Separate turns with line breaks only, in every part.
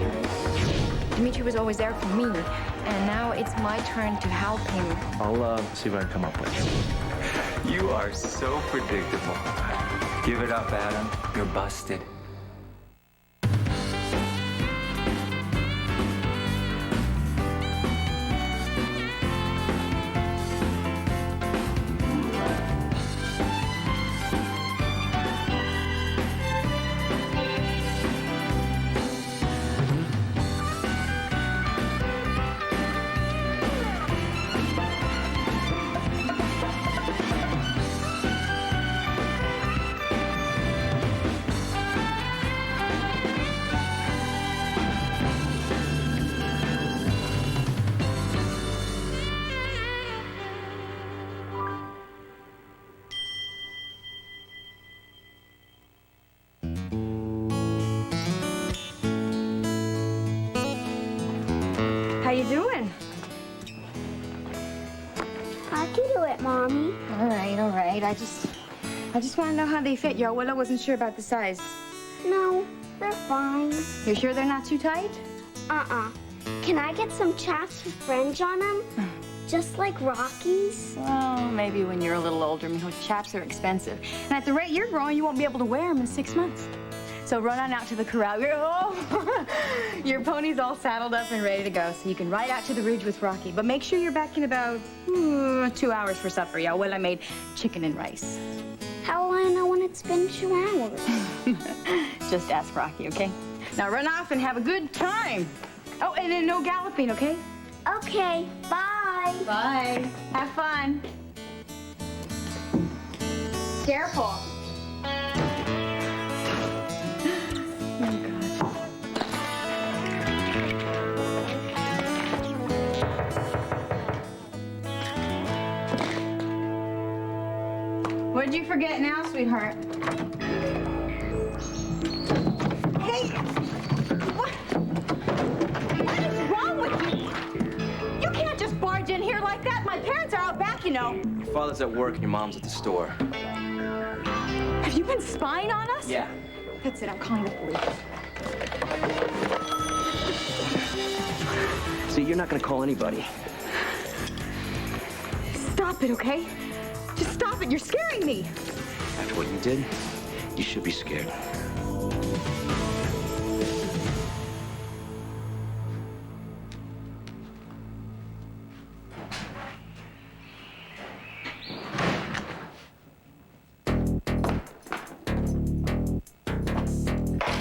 answer. Dimitri was always there for me, and now it's my turn to help him.
I'll see what I can come up with.
You are so predictable. Give it up, Adam. You're busted.
How you doing?
I can do it, Mommy.
All right. I just want to know how they fit. Your abuela wasn't sure about the size.
No, they're fine.
You're sure they're not too tight?
Can I get some chaps with fringe on them? Just like Rocky's?
Well, maybe when you're a little older. Mijo, chaps are expensive. And at the rate you're growing, you won't be able to wear them in 6 months. So run on out to the corral. Your pony's all saddled up and ready to go, so you can ride out to the ridge with Rocky. But make sure you're back in about 2 hours for supper, y'all. Well, I made chicken and rice.
How will I know when it's been 2 hours?
Just ask Rocky, okay? Now run off and have a good time. Oh, and then no galloping, okay?
Okay, bye.
Bye. Have fun. Careful. What did you forget now, sweetheart? Hey! What is wrong with you? You can't just barge in here like that. My parents are out back, you know.
Your father's at work and your mom's at the store.
Have you been spying on us?
Yeah.
That's it. I'm calling the police.
See, you're not gonna call anybody.
Stop it, okay? Just stop it. You're scaring me.
After what you did, you should be scared.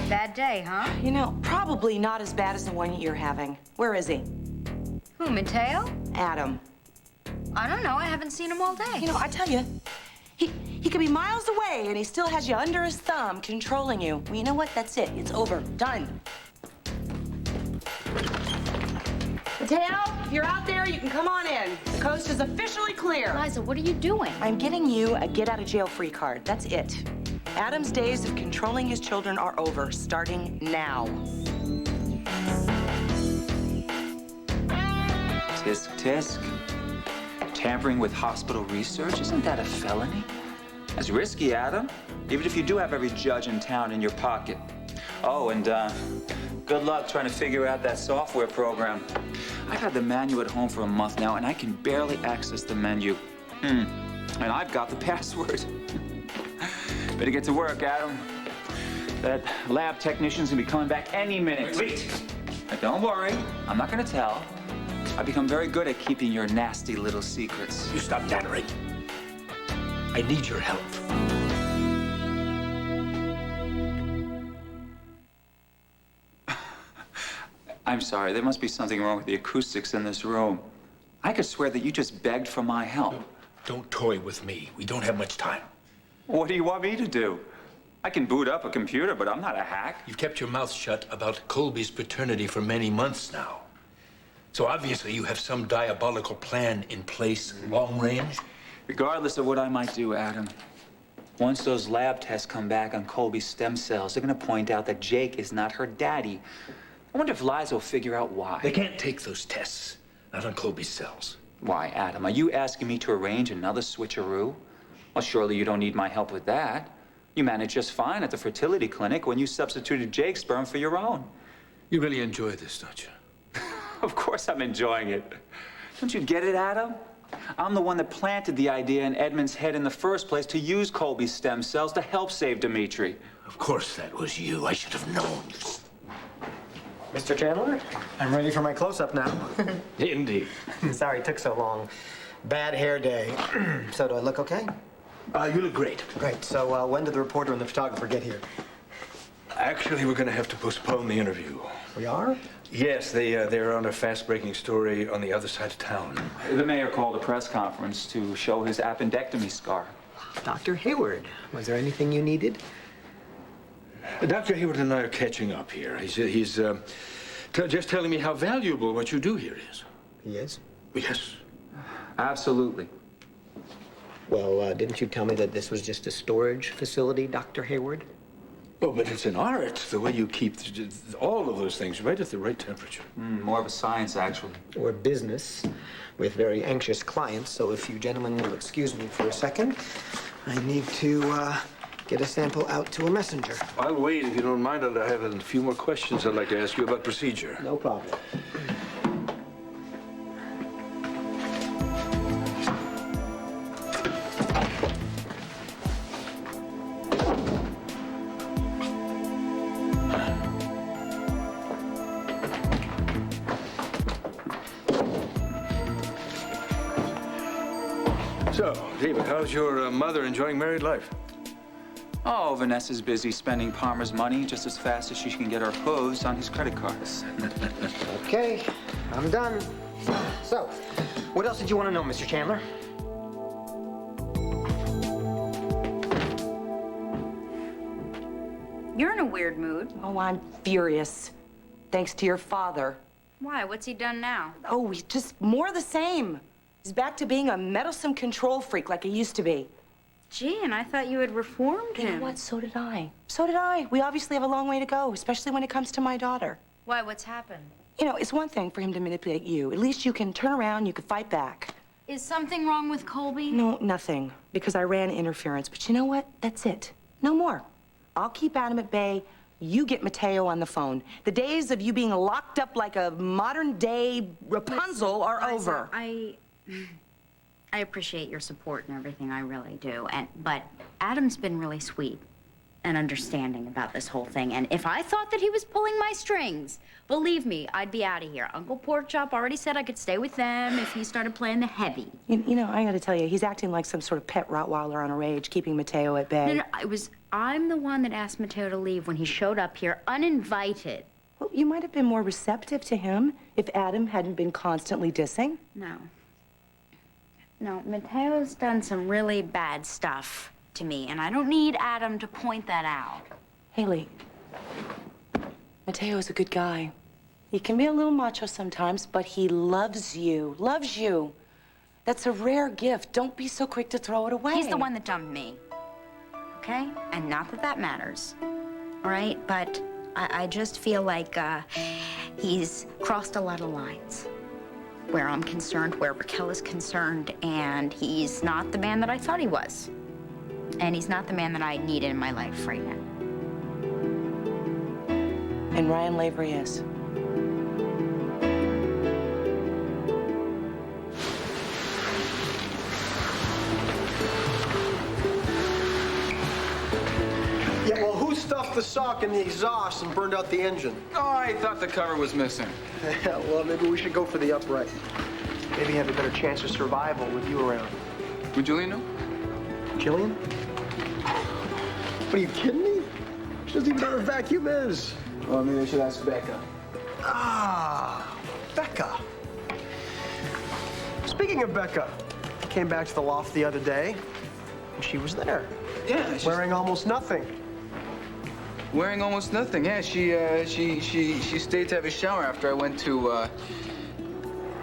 Bad day, huh?
You know, probably not as bad as the one you're having. Where is he?
Who, Mateo?
Adam.
I don't know. I haven't seen him all day.
You know, I tell you, he could be miles away and he still has you under his thumb, controlling you. Well, you know what? That's it. It's over. Done. Mateo, if you're out there, you can come on in. The coast is officially clear.
Liza, what are you doing?
I'm getting you a get-out-of-jail-free card. That's it. Adam's days of controlling his children are over, starting now.
Tisk, tisk. Tampering with hospital research, isn't that a felony? That's risky, Adam. Even if you do have every judge in town in your pocket. Oh, and good luck trying to figure out that software program. I've had the manual at home for a month now, and I can barely access the menu. And I've got the password. Better get to work, Adam. That lab technician's gonna be coming back any minute. Wait. Now, don't worry, I'm not gonna tell. I've become very good at keeping your nasty little secrets.
You stop nattering. I need your help.
I'm sorry, there must be something wrong with the acoustics in this room. I could swear that you just begged for my help.
Don't toy with me. We don't have much time.
What do you want me to do? I can boot up a computer, but I'm not a hack.
You've kept your mouth shut about Colby's paternity for many months now. So obviously you have some diabolical plan in place, long range.
Regardless of what I might do, Adam, once those lab tests come back on Colby's stem cells, they're gonna point out that Jake is not her daddy. I wonder if Liza will figure out why.
They can't take those tests, not on Colby's cells.
Why, Adam? Are you asking me to arrange another switcheroo? Well, surely you don't need my help with that. You managed just fine at the fertility clinic when you substituted Jake's sperm for your own.
You really enjoy this, don't you?
Of course I'm enjoying it. Don't you get it, Adam? I'm the one that planted the idea in Edmund's head in the first place to use Colby's stem cells to help save Dimitri.
Of course that was you. I should have known.
Mr. Chandler, I'm ready for my close-up now.
Indeed.
Sorry it took so long. Bad hair day. So do I look okay?
You look great.
Great. So when did the reporter and the photographer get here?
Actually, we're going to have to postpone the interview.
We are?
Yes, they're on a fast-breaking story on the other side of town.
The mayor called a press conference to show his appendectomy scar.
Dr. Hayward, was there anything you needed?
Dr. Hayward and I are catching up here. He's just telling me how valuable what you do here is.
He is?
Yes.
Absolutely.
Well, didn't you tell me that this was just a storage facility, Dr. Hayward?
Oh, but it's an art, the way you keep all of those things right at the right temperature.
More of a science, actually.
Or business with very anxious clients. So if you gentlemen will excuse me for a second, I need to get a sample out to a messenger.
I'll wait if you don't mind. I have a few more questions I'd like to ask you about procedure.
No problem.
So, David, how's your mother enjoying married life?
Oh, Vanessa's busy spending Palmer's money just as fast as she can get her hooves on his credit cards.
Okay, I'm done. So, what else did you want to know, Mr. Chandler?
You're in a weird mood.
Oh, I'm furious. Thanks to your father.
Why? What's he done now?
Oh, he's just more of the same. He's back to being a meddlesome control freak like he used to be.
Gee, and I thought you had reformed
You
him.
know what? So did I. So did I. We obviously have a long way to go, especially when it comes to my daughter.
Why? What's happened?
You know, it's one thing for him to manipulate you. At least you can turn around, you can fight back.
Is something wrong with Colby?
No, nothing. Because I ran interference. But you know what? That's it. No more. I'll keep Adam at bay. You get Mateo on the phone. The days of you being locked up like a modern-day Rapunzel are over.
I appreciate your support and everything, I really do. But Adam's been really sweet and understanding about this whole thing. And if I thought that he was pulling my strings, believe me, I'd be out of here. Uncle Porkchop already said I could stay with them if he started playing the heavy.
You know, I gotta tell you, he's acting like some sort of pet Rottweiler on a rage, keeping Mateo at bay.
No, I'm the one that asked Mateo to leave when he showed up here uninvited.
Well, you might have been more receptive to him if Adam hadn't been constantly dissing.
No, Mateo's done some really bad stuff to me, and I don't need Adam to point that out.
Haley, Mateo's a good guy. He can be a little macho sometimes, but he loves you. Loves you. That's a rare gift. Don't be so quick to throw it away.
He's the one that dumped me, okay? And not that that matters, all right? But I just feel like he's crossed a lot of lines. Where I'm concerned, where Raquel is concerned, and he's not the man that I thought he was. And he's not the man that I needed in my life right now.
And Ryan Lavery is.
Yeah, well, who stuffed the sock in the exhaust and burned out the engine?
Oh, I thought the cover was missing.
Yeah, well, maybe we should go for the upright. Maybe have a better chance of survival with you around.
Would Julian know?
Jillian? What, are you kidding me? She doesn't even know what a vacuum is.
Well, maybe I should ask Becca.
Ah, Becca. Speaking of Becca, I came back to the loft the other day, and she was there.
Yeah, she's
Wearing almost nothing.
wearing almost nothing. Yeah, she stayed to have a shower after I went to,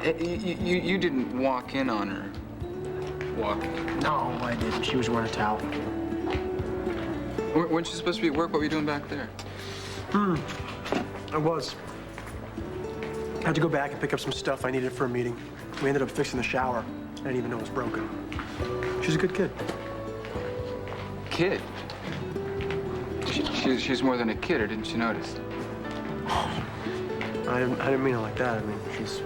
you didn't walk in on her.
No, I didn't. She was wearing a towel.
Weren't you supposed to be at work? What were you doing back there?
I was. I had to go back and pick up some stuff I needed for a meeting. We ended up fixing the shower. I didn't even know it was broken. She's a good kid.
Kid? She's more than a kid, or didn't you notice?
I didn't mean it like that. I mean, she's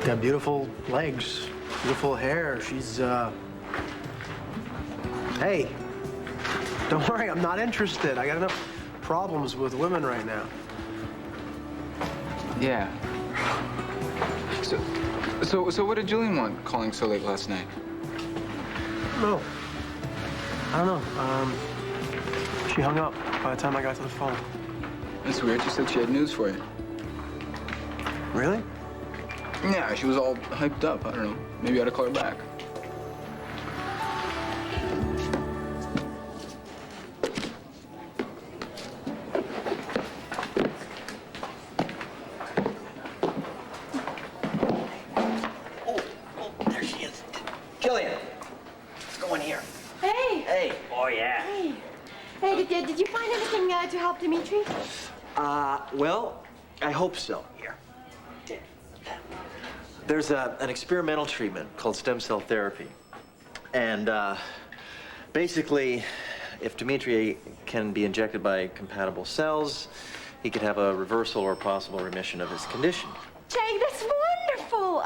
got beautiful legs, beautiful hair. She's, Hey, don't worry, I'm not interested. I got enough problems with women right now.
Yeah. So what did Julian want calling so late last night?
No. I don't know. She hung up by the time I got to the phone.
That's weird. She said she had news for you.
Really?
Yeah, she was all hyped up. I don't know. Maybe I ought to call her back.
There she is. Jillian, let's go in here.
Hey!
Hey. Oh, yeah.
Hey. Hey, did you find anything to help Dimitri?
Well, I hope so. Here. There's an experimental treatment called stem cell therapy. And basically, if Dimitri can be injected by compatible cells, he could have a reversal or possible remission of his condition.
Jay, that's wonderful.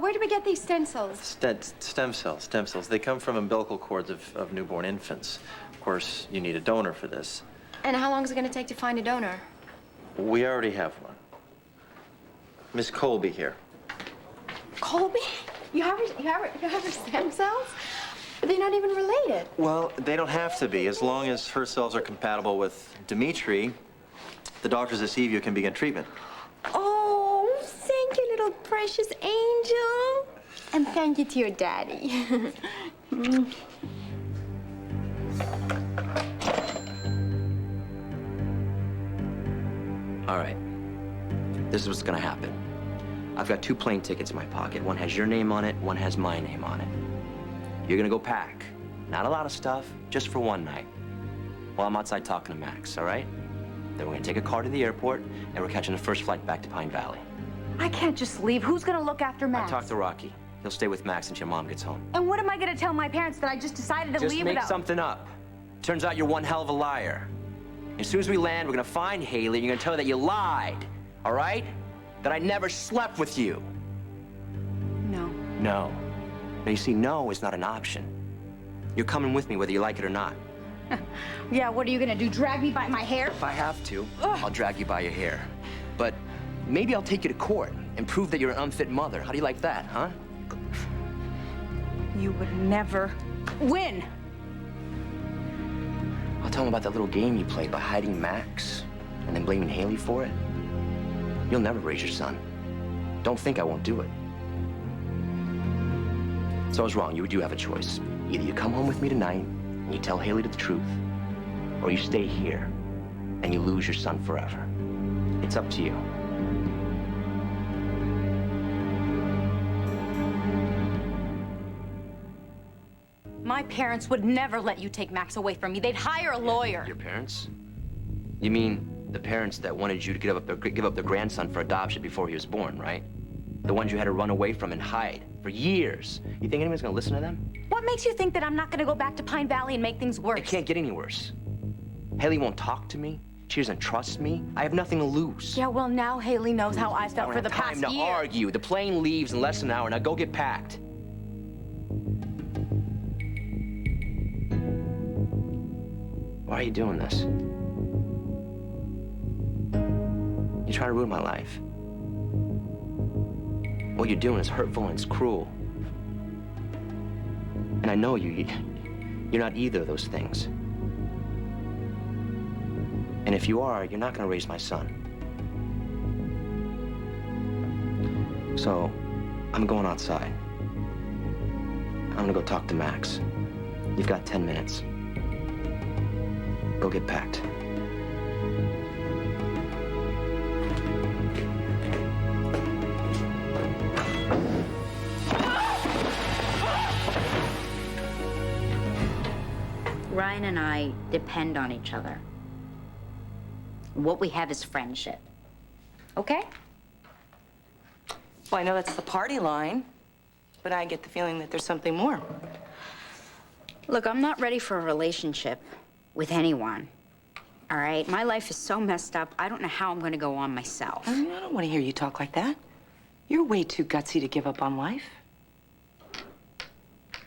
Where do we get these stem cells?
Stem cells. They come from umbilical cords of newborn infants. Of course, you need a donor for this.
And how long is it going to take to find a donor?
We already have one. Miss Colby here.
Colby? You have her stem cells? They're not even related.
Well, they don't have to be. As long as her cells are compatible with Dimitri, the doctors at Seaview can begin treatment.
Oh, thank you, little precious angel. And thank you to your daddy.
All right. This is what's gonna happen. I've got 2 plane tickets in my pocket. One has your name on it, one has my name on it. You're gonna go pack. Not a lot of stuff, just for one night. While I'm outside talking to Max, all right? Then we're gonna take a car to the airport, and we're catching the first flight back to Pine Valley.
I can't just leave. Who's gonna look after Max?
I talked to Rocky. He'll stay with Max until your mom gets home.
And what am I gonna tell my parents that I just decided to
Just
leave
make
without...
something up. Turns out you're one hell of a liar. As soon as we land, we're gonna find Haley, and you're gonna tell her that you lied, all right? That I never slept with you.
No.
No. Now, you see, no is not an option. You're coming with me whether you like it or not.
Yeah, what are you gonna do? Drag me by my hair?
If I have to, I'll drag you by your hair. But maybe I'll take you to court and prove that you're an unfit mother. How do you like that, huh?
You would never win.
I'll tell him about that little game you played by hiding Max and then blaming Haley for it. You'll never raise your son. Don't think I won't do it. So I was wrong. You do have a choice. Either you come home with me tonight and you tell Haley the truth, or you stay here and you lose your son forever. It's up to you.
My parents would never let you take Max away from me. They'd hire a lawyer.
Your parents? You mean the parents that wanted you to give up their grandson for adoption before he was born, right? The ones you had to run away from and hide for years. You think anyone's gonna listen to them?
What makes you think that I'm not gonna go back to Pine Valley and make things worse?
It can't get any worse. Haley won't talk to me. She doesn't trust me. I have nothing to lose.
Yeah, well, now Haley knows how I felt for the past year.
Time to argue. The plane leaves in less than an hour. Now go get packed. Why are you doing this? You're trying to ruin my life. What you're doing is hurtful and it's cruel. And I know you're not either of those things. And if you are, you're not gonna raise my son. So, I'm going outside. I'm gonna go talk to Max. You've got 10 minutes. Go get packed.
Ryan and I depend on each other. What we have is friendship. Okay?
Well, I know that's the party line, but I get the feeling that there's something more.
Look, I'm not ready for a relationship with anyone. All right, my life is so messed up, I don't know how I'm gonna go on myself.
I don't want to hear you talk like that. You're way too gutsy to give up on life.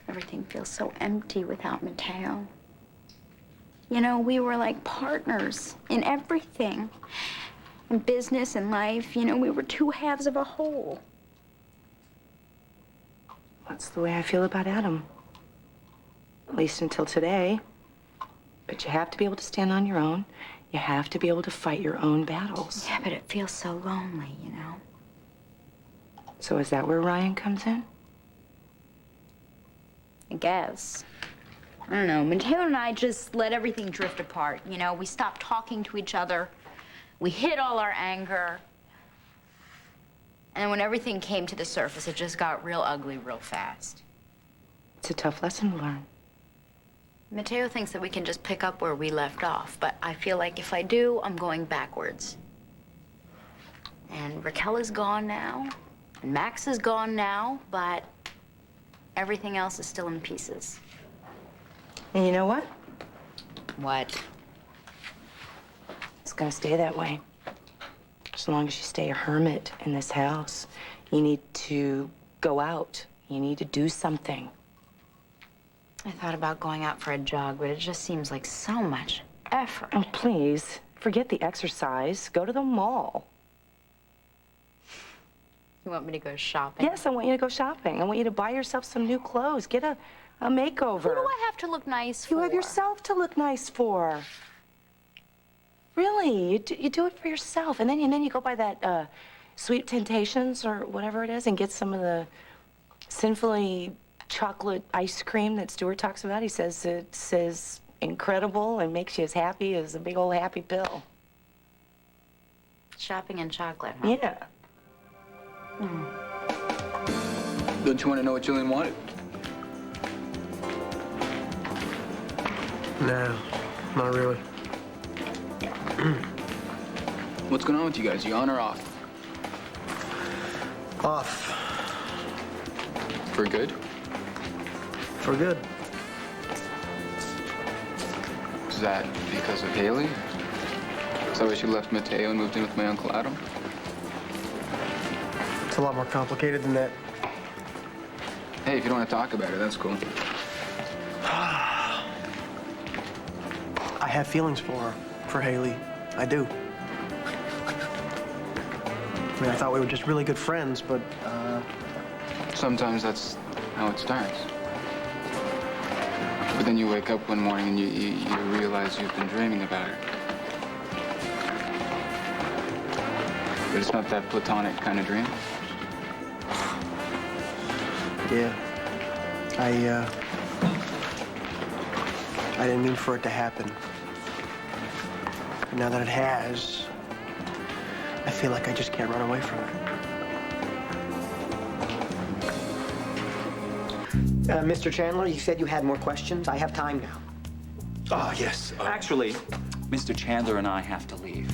Everything feels so empty without Mateo. You know, we were like partners in everything. In business and life, you know, we were two halves of a whole.
That's the way I feel about Adam. At least until today. But you have to be able to stand on your own. You have to be able to fight your own battles.
Yeah, but it feels so lonely, you know?
So is that where Ryan comes in?
I guess. I don't know. Mateo and I just let everything drift apart, you know? We stopped talking to each other. We hid all our anger. And then when everything came to the surface, it just got real ugly real fast.
It's a tough lesson to learn.
Mateo thinks that we can just pick up where we left off, but I feel like if I do, I'm going backwards. And Raquel is gone now, and Max is gone now, but everything else is still in pieces.
And you know what?
What?
It's gonna stay that way. As long as you stay a hermit in this house, you need to go out. You need to do something.
I thought about going out for a jog, but it just seems like so much effort.
Oh, please, forget the exercise. Go to the mall.
You want me to go shopping?
Yes, I want you to go shopping. I want you to buy yourself some new clothes. Get a makeover.
Who do I have to look nice for?
You have yourself to look nice for. Really, you do it for yourself. And then you go buy that Sweet Temptations or whatever it is and get some of the sinfully chocolate ice cream that Stuart talks about. He says it says incredible and makes you as happy as a big old happy pill.
Shopping and chocolate, huh?
Yeah.
Don't you want to know what Julian wanted?
No, not really.
What's going on with you guys? You on or off?
Off.
For good?
For good.
Is that because of Haley? Is that why she left Mateo and moved in with my Uncle Adam?
It's a lot more complicated than that.
Hey, if you don't want to talk about it, that's cool.
I have feelings for her, for Haley. I do. I mean, I thought we were just really good friends, but,
Sometimes that's how it starts. But then you wake up one morning and you realize you've been dreaming about her. But it's not that platonic kind of dream.
yeah. I didn't mean for it to happen. But now that it has, I feel like I just can't run away from it. Mr. Chandler, you said you had more questions. I have time now.
Ah, yes.
Actually, Mr. Chandler and I have to leave.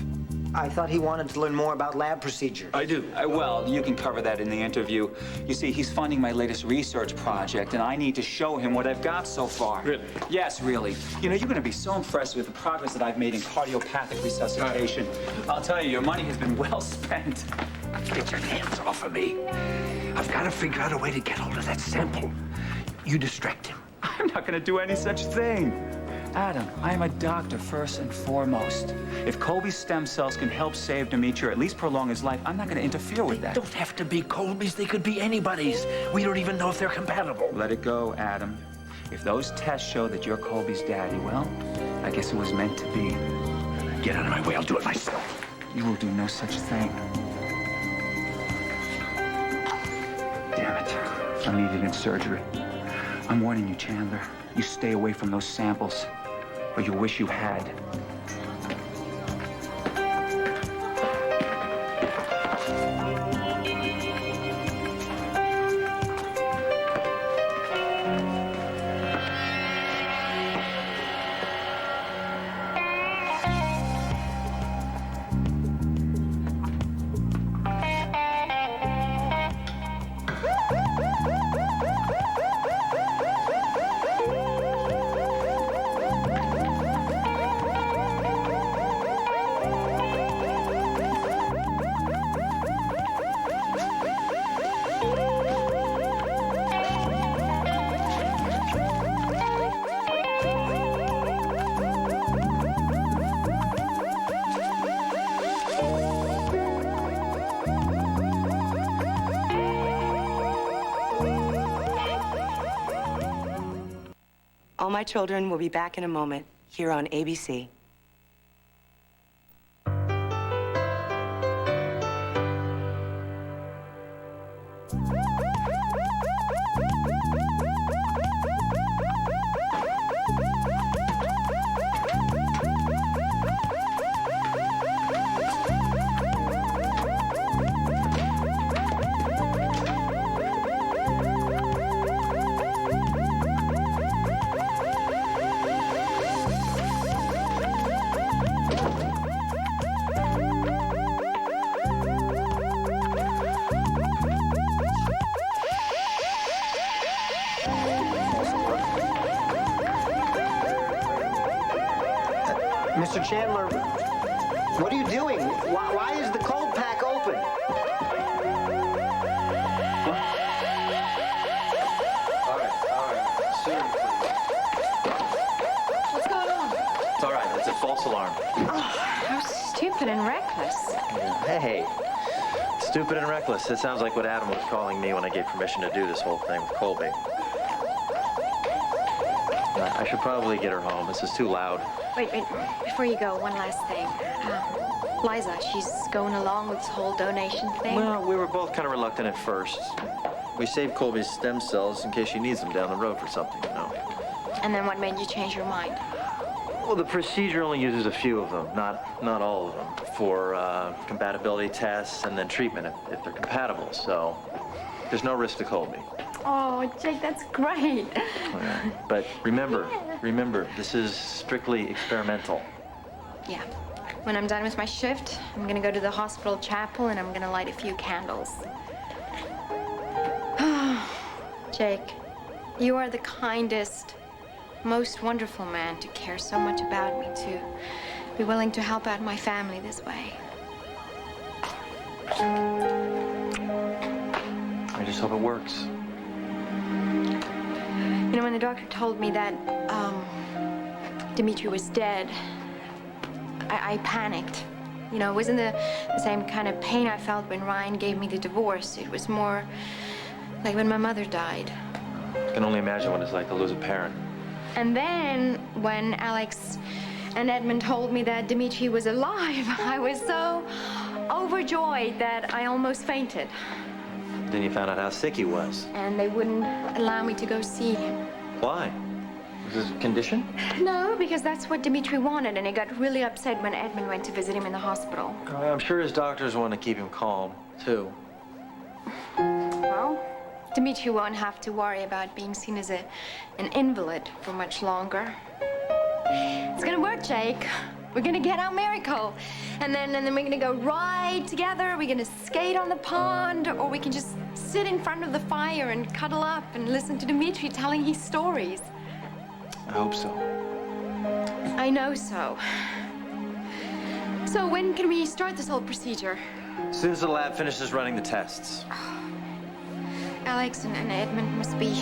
I thought he wanted to learn more about lab procedures.
I do.
Well, you can cover that in the interview. You see, he's funding my latest research project, and I need to show him what I've got so far.
Really?
Yes, really. You know, you're going to be so impressed with the progress that I've made in cardiopathic resuscitation. I'll tell you, your money has been well spent.
Get your hands off of me. I've got to figure out a way to get hold of that sample. You distract him.
I'm not going to do any such thing. Adam, I am a doctor first and foremost. If Colby's stem cells can help save Dimitri, or at least prolong his life, I'm not going to interfere with that.
Don't have to be Colby's. They could be anybody's. We don't even know if they're compatible.
Let it go, Adam. If those tests show that you're Colby's daddy, well, I guess it was meant to be.
Get out of my way. I'll do it myself.
You will do no such thing. Damn it. I'm needed in surgery. I'm warning you, Chandler. You stay away from those samples, or you'll wish you had.
My Children will be back in a moment here on ABC.
Mr. Chandler, what are you doing? Why is the cold pack open?
All right. Soon, please.
What's going on?
It's all right. It's a false alarm.
Oh, how stupid and reckless.
Hey. Stupid and reckless. It sounds like what Adam was calling me when I gave permission to do this whole thing with Colby. I should probably get her home. This is too loud.
Wait. Before you go, one last thing. Liza, she's going along with this whole donation thing?
Well, we were both kind of reluctant at first. We saved Colby's stem cells in case she needs them down the road for something, you know.
And then what made you change your mind?
Well, the procedure only uses a few of them, not all of them, for compatibility tests and then treatment if they're compatible. So there's no risk to Colby.
Oh, Jake, that's great.
Yeah. But remember, this is strictly experimental.
Yeah. When I'm done with my shift, I'm gonna go to the hospital chapel and I'm gonna light a few candles. Jake, you are the kindest, most wonderful man to care so much about me, to be willing to help out my family this way.
I just hope it works.
You know, when the doctor told me that Dimitri was dead, I panicked. You know, it wasn't the same kind of pain I felt when Ryan gave me the divorce. It was more like when my mother died.
I can only imagine what it's like to lose a parent.
And then when Alex and Edmund told me that Dimitri was alive, I was so overjoyed that I almost fainted.
Then you found out how sick he was.
And they wouldn't allow me to go see him.
Why? Was his condition?
No, because that's what Dimitri wanted, and he got really upset when Edmund went to visit him in the hospital.
I'm sure his doctors want to keep him calm, too.
Well, Dimitri won't have to worry about being seen as an invalid for much longer. It's gonna work, Jake. We're gonna get our miracle. And then we're gonna go ride together, we're gonna skate on the pond, or we can just sit in front of the fire and cuddle up and listen to Dimitri telling his stories.
I hope so.
I know so. So when can we start this whole procedure?
As soon as the lab finishes running the tests.
Alex and Edmund must be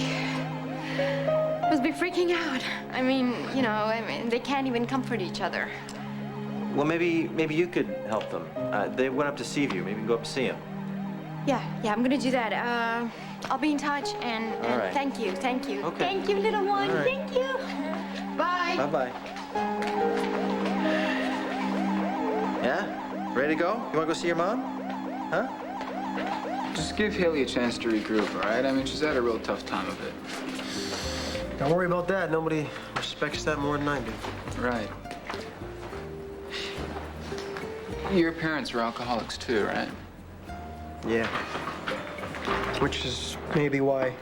freaking out. I mean, you know, they can't even comfort each other.
Well, maybe you could help them. They went up to Seaview. Maybe you can go up and see them.
Yeah, I'm gonna do that. I'll be in touch, and
right.
Thank you.
Okay.
Thank you, little one.
All right.
Thank you. Bye.
Bye-bye. Yeah? Ready to go? You want to go see your mom? Huh?
Just give Haley a chance to regroup, all right? I mean, she's had a real tough time of it.
Don't worry about that. Nobody respects that more than I do.
Right. Your parents were alcoholics too, right?
Yeah. Which is maybe why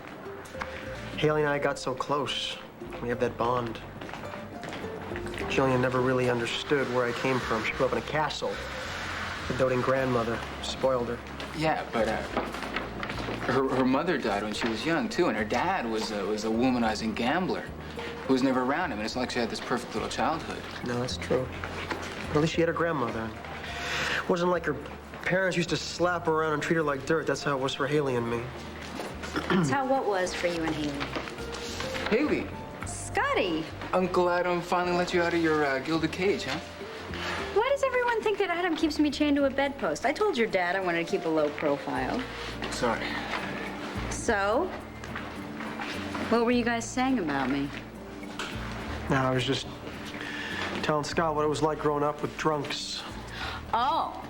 Haley and I got so close. We have that bond. Jillian never really understood where I came from. She grew up in a castle. The doting grandmother spoiled her.
Yeah, but her mother died when she was young too, and her dad was a womanizing gambler who was never around him. And it's not like she had this perfect little childhood.
No, that's true. At least she had her grandmother. It wasn't like her parents used to slap her around and treat her like dirt. That's how it was for Haley and me.
That's how what was for you and Haley?
Haley,
Scotty!
Uncle Adam finally let you out of your gilded cage, huh?
Why does everyone think that Adam keeps me chained to a bedpost? I told your dad I wanted to keep a low profile.
Sorry.
So? What were you guys saying about me?
No, I was just telling Scott what it was like growing up with drunks.
Oh,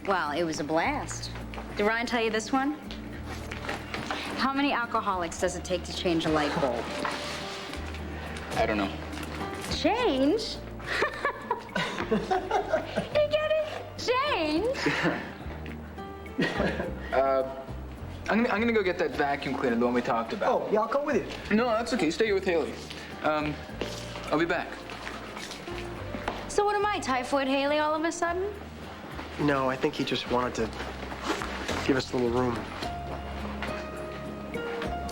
well, it was a blast. Did Ryan tell you this one? How many alcoholics does it take to change a light bulb?
I don't know.
Change? You get it? Change?
I'm gonna go get that vacuum cleaner, the one we talked about.
Oh, yeah, I'll come with you.
No, that's okay. Stay here with Haley. I'll be back.
So what am I, Typhoid Haley all of a sudden?
No, I think he just wanted to give us a little room.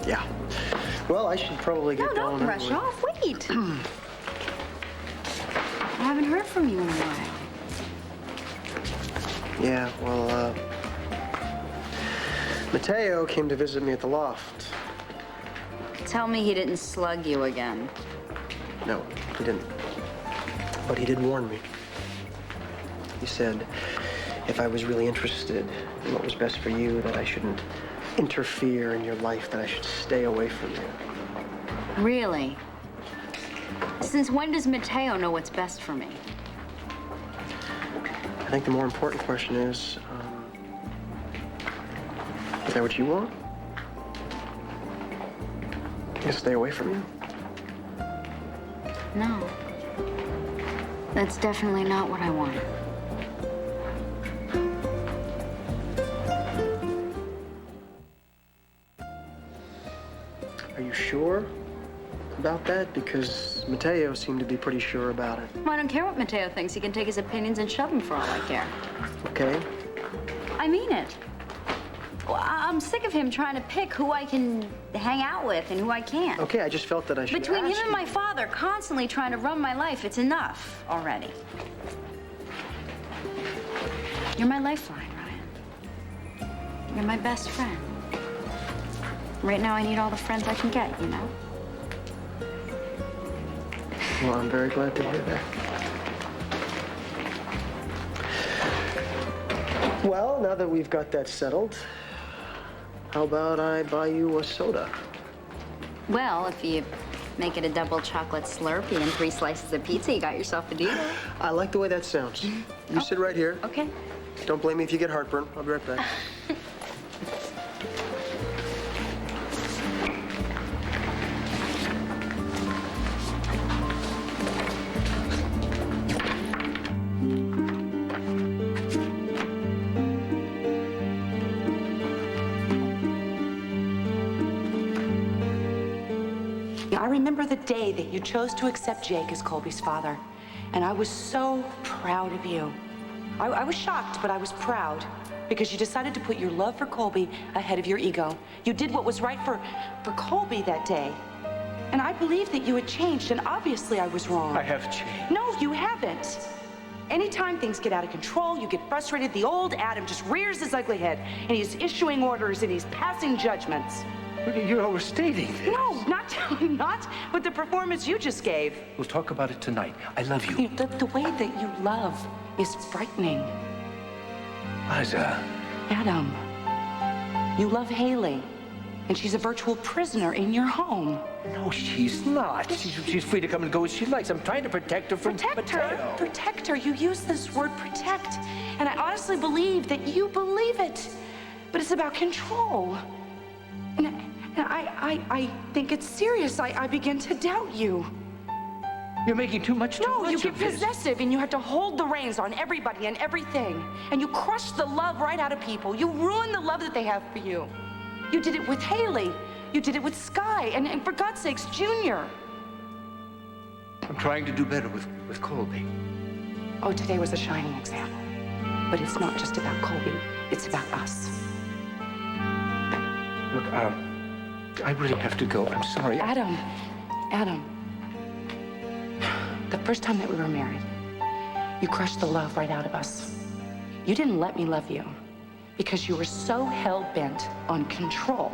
Yeah. Well, I should probably get
No,
going.
don't rush off. Wait. I haven't heard from you in a while.
Yeah, well, Mateo came to visit me at the loft.
Tell me he didn't slug you again.
No, he didn't. But he did warn me. He said if I was really interested in what was best for you, that I shouldn't interfere in your life, that I should stay away from you.
Really? Since when does Mateo know what's best for me?
I think the more important question is that what you want? To stay away from you?
No. That's definitely not what I want.
Are you sure about that? Because Mateo seemed to be pretty sure about it.
Well, I don't care what Mateo thinks. He can take his opinions and shove them for all I care.
Okay.
I mean it. Well, I'm sick of him trying to pick who I can hang out with and who I can't.
Okay, I just felt that I should
Between him
ask
and
you.
my father constantly trying to run my life, it's enough already. You're my lifeline, Ryan. You're my best friend. Right now, I need all the friends I can get, you know?
Well, I'm very glad to hear that. Well, now that we've got that settled, how about I buy you a soda?
Well, if you make it a double chocolate Slurpee and 3 slices of pizza, you got yourself a deal.
I like the way that sounds. You sit right here.
Okay.
Don't blame me if you get heartburn. I'll be right back.
I remember the day that you chose to accept Jake as Colby's father, and I was so proud of you. I was shocked, but I was proud because you decided to put your love for Colby ahead of your ego. You did what was right for Colby that day. And I believed that you had changed, and obviously I was wrong.
I have changed.
No, you haven't. Anytime things get out of control, you get frustrated, the old Adam just rears his ugly head, and he's issuing orders and he's passing judgments.
You're overstating this.
No, not with the performance you just gave.
We'll talk about it tonight. I love you.
The way that you love is frightening.
Liza.
Adam, you love Haley, and she's a virtual prisoner in your home.
No, she's not. She's free to come and go as she likes. I'm trying to protect her from Mateo.
Protect her. You use this word protect, and I honestly believe that you believe it. But it's about control. And I think it's serious. I begin to doubt you.
You're making too much
No, you
of
get
this.
possessive and you have to hold the reins on everybody and everything. And you crush the love right out of people. You ruin the love that they have for you. You did it with Haley. You did it with Sky. And for God's sakes, Junior.
I'm trying to do better with Colby.
Oh, today was a shining example. But it's not just about Colby. It's about us.
Look, I really have to go. I'm sorry.
Adam. The first time that we were married, you crushed the love right out of us. You didn't let me love you because you were so hell-bent on control.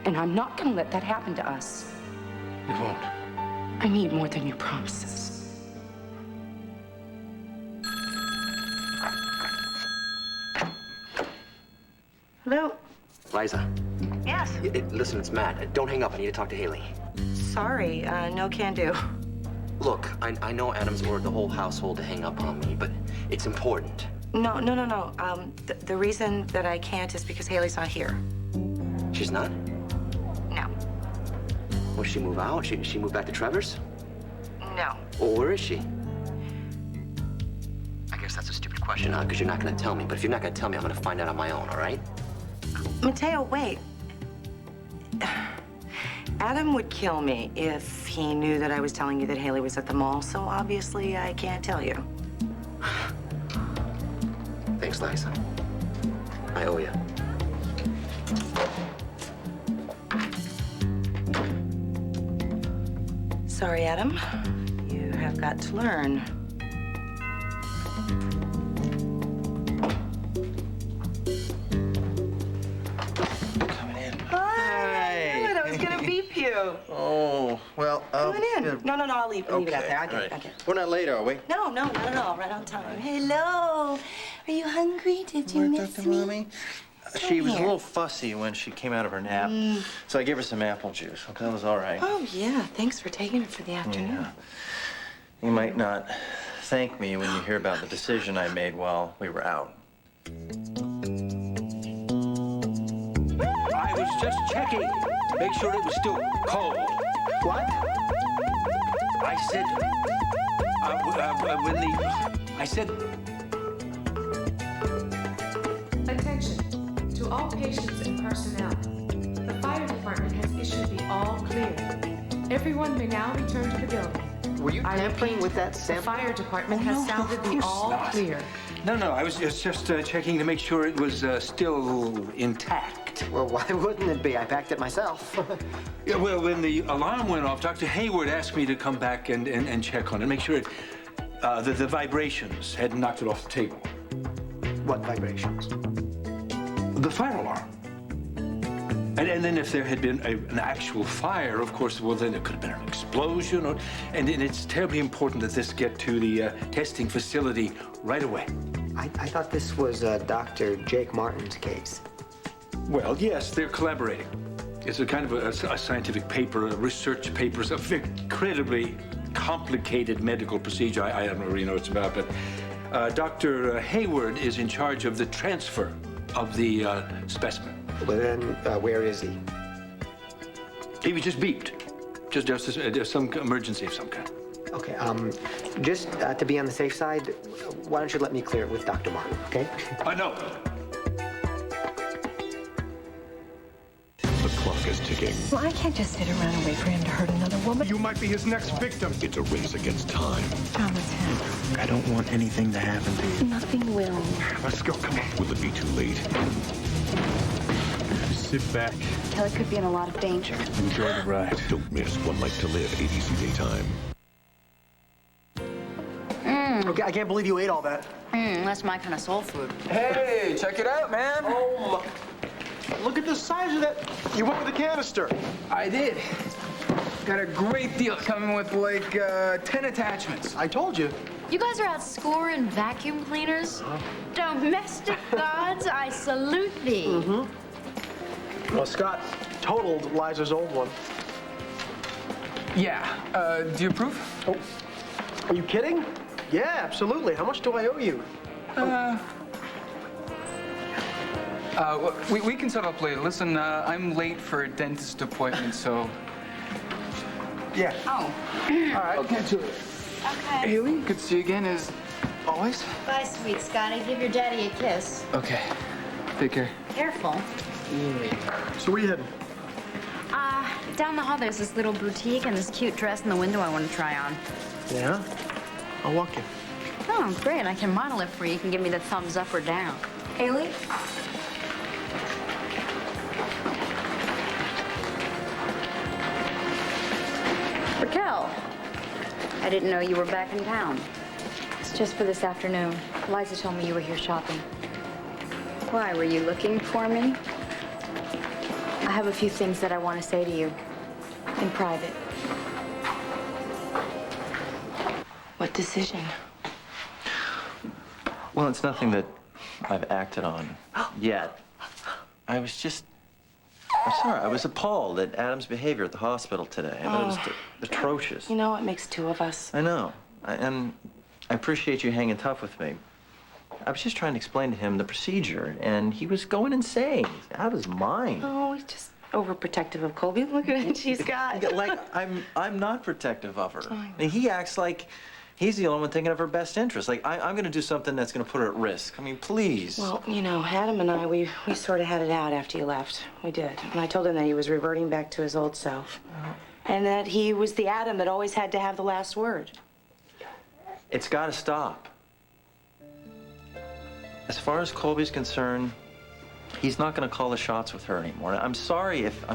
And I'm not gonna let that happen to us.
You won't.
I need more than your promises. Hello?
Liza.
Yes.
Listen, it's Matt. Don't hang up. I need to talk to Haley.
Sorry, no can do.
Look, I know Adam's ordered the whole household to hang up on me, but it's important.
No. The reason that I can't is because Haley's not here.
She's not?
No.
Will she move out? She move back to Trevor's?
No.
Well, where is she? I guess that's a stupid question, huh? Because you're not going to tell me. But if you're not going to tell me, I'm going to find out on my own, all right?
Mateo, wait. Adam would kill me if he knew that I was telling you that Haley was at the mall, so obviously I can't tell you.
Thanks, Liza. I owe you.
Sorry, Adam. You have got to learn.
Coming in.
Hi. Good. I was gonna beep you.
Oh, well,
Come on in. No, I'll leave it out there. I'll
all right.
get it.
We're not late, are we?
No, not at all. Right on time. Hello. Are you hungry? Did you miss me?
Mommy? She was a
here.
little fussy when she came out of her nap, so I gave her some apple juice. Okay, that was all right.
Oh, yeah. Thanks for taking it for the afternoon.
Yeah. You might not thank me when you hear about the decision I made while we were out.
I was just checking to make sure it was still cold.
What?
I said, I said,
Attention to all patients and personnel. The fire department has issued the all clear. Everyone may now return to the building.
Were you tampering with that
The
sample?
fire department has sounded the all
not.
clear.
No, I was just checking to make sure it was still intact.
Well, why wouldn't it be? I packed it myself.
Yeah, well, when the alarm went off, Dr. Hayward asked me to come back and check on it, make sure the vibrations hadn't knocked it off the table.
What vibrations?
The fire alarm. And then if there had been an actual fire, of course, well, then it could have been an explosion. And it's terribly important that this get to the testing facility right away.
I thought this was Dr. Jake Martin's case.
Well, yes, they're collaborating. It's a kind of a scientific paper, a research paper. It's an incredibly complicated medical procedure. I don't really know what it's about, but Dr. Hayward is in charge of the transfer of the specimen.
Well, then, where is he?
He was just beeped. Just some emergency of some kind.
Okay, just to be on the safe side, why don't you let me clear it with Dr. Martin, okay?
No.
The clock is ticking.
Well, I can't just sit around and wait for him to hurt another woman.
You might be his next victim. It's a race against time.
Thomas,
I don't want anything to happen to you.
nothing will.
Let's go, come on. Will it be too late? Sit back.
Kelly could be in a lot of danger.
Enjoy the ride. Don't miss One Life to Live, ABC Daytime.
Okay, I can't believe you ate all that.
That's my kind of soul food.
Hey, check it out, man.
Oh, look at the size of that. You went with a canister.
I did. Got a great deal coming with like 10 attachments.
I told you.
You guys are out scoring vacuum cleaners? Domestic gods, I salute thee.
Well, Scott totaled Liza's old one.
Yeah. Do you approve?
Oh, are you kidding? Yeah, absolutely. How much do I owe you?
We can settle up later. Listen, I'm late for a dentist appointment, so.
Yeah.
Oh. All right. Okay. To it.
Okay.
Haley, good to see you again as always.
Bye, sweet Scotty. Give your daddy a kiss.
Okay. Take care.
Careful.
So where you heading?
Down the hall, there's this little boutique and this cute dress in the window I want to try on.
Yeah? I'll walk you.
Oh, great. I can model it for you. You can give me the thumbs up or down.
Haley?
Raquel, I didn't know you were back in town. It's just for this afternoon. Liza told me you were here shopping. Why, were you looking for me? I have a few things that I want to say to you in private.
What decision?
Well, it's nothing that I've acted on yet. I was just I'm sorry. I was appalled at Adam's behavior at the hospital today. I thought it was atrocious.
You know, it makes two of us.
I know. And I appreciate you hanging tough with me. I was just trying to explain to him the procedure, and he was going insane. He's out of his mind.
Oh, he's just overprotective of Colby. Look at what she's got.
Like, I'm not protective of her. And he acts like he's the only one thinking of her best interest. Like, I'm going to do something that's going to put her at risk. I mean, please.
Well, you know, Adam and I, we sort of had it out after you left. We did. And I told him that he was reverting back to his old self. And that he was the Adam that always had to have the last word.
It's got to stop. As far as Colby's concerned, he's not going to call the shots with her anymore. I'm sorry if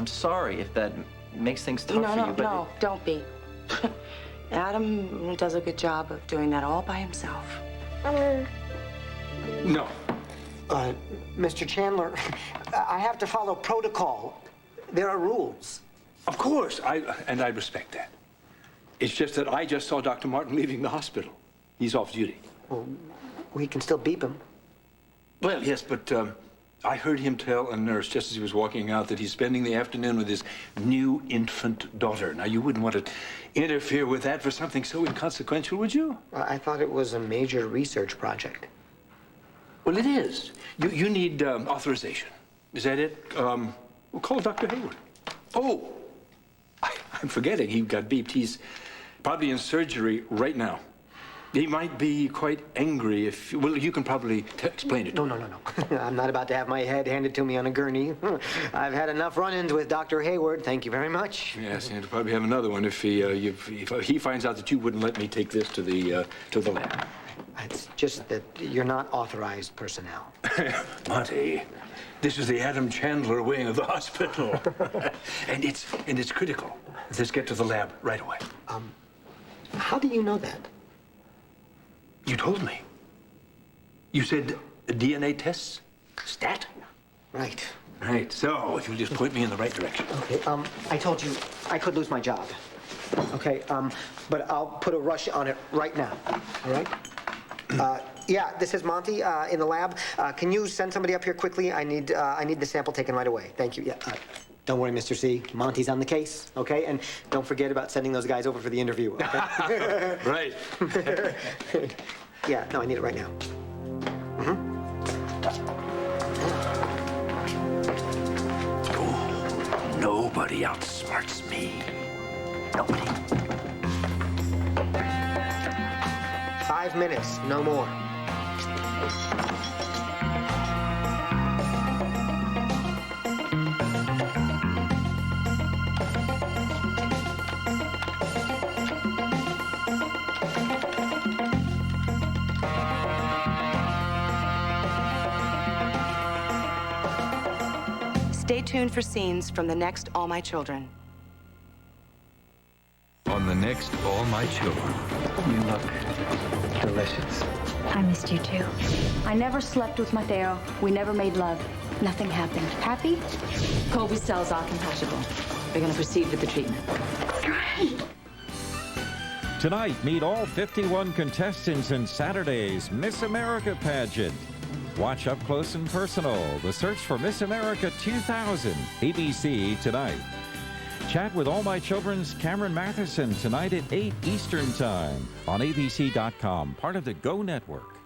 that makes things tough for you, but...
No, don't be. Adam does a good job of doing that all by himself.
No.
Mr. Chandler, I have to follow protocol. There are rules.
Of course, I respect that. It's just that I just saw Dr. Martin leaving the hospital. He's off duty.
Well, we can still beep him.
Well, yes, but I heard him tell a nurse just as he was walking out that he's spending the afternoon with his new infant daughter. Now, you wouldn't want to interfere with that for something so inconsequential, would you?
I thought it was a major research project.
Well, it is. You need authorization. Is that it? We'll call Dr. Hayward. Oh, I'm forgetting. He got beeped. He's probably in surgery right now. He might be quite angry if... Well, you can probably explain it.
No. I'm not about to have my head handed to me on a gurney. I've had enough run-ins with Dr. Hayward. Thank you very much.
Yes, and he'll probably have another one if he finds out that you wouldn't let me take this to the lab.
It's just that you're not authorized personnel.
Monty, this is the Adam Chandler wing of the hospital. and it's critical. Let's get to the lab right away.
How do you know that?
You told me. You said DNA tests? Stat?
Right.
Right. So, if you'll just point me in the right direction.
Okay, I told you I could lose my job. Okay, but I'll put a rush on it right now, all right? Yeah, this is Monty in the lab. Can you send somebody up here quickly? I need the sample taken right away. Thank you. Yeah. Don't worry, Mr. C. Monty's on the case, okay? And don't forget about sending those guys over for the interview, okay?
Right.
Yeah, no, I need it right now.
Nobody outsmarts me. Nobody.
5 minutes, no more.
Stay tuned for scenes from the next All My Children.
On the next All My Children.
You look delicious.
I missed you too. I never slept with Mateo. We never made love. Nothing happened. Happy?
Colby's cells are compatible. We're going to proceed with the treatment.
Great.
Tonight, meet all 51 contestants in Saturday's Miss America pageant. Watch up close and personal the search for Miss America 2000, ABC tonight. Chat with All My Children's Cameron Matheson tonight at 8 Eastern Time on ABC.com, part of the Go Network.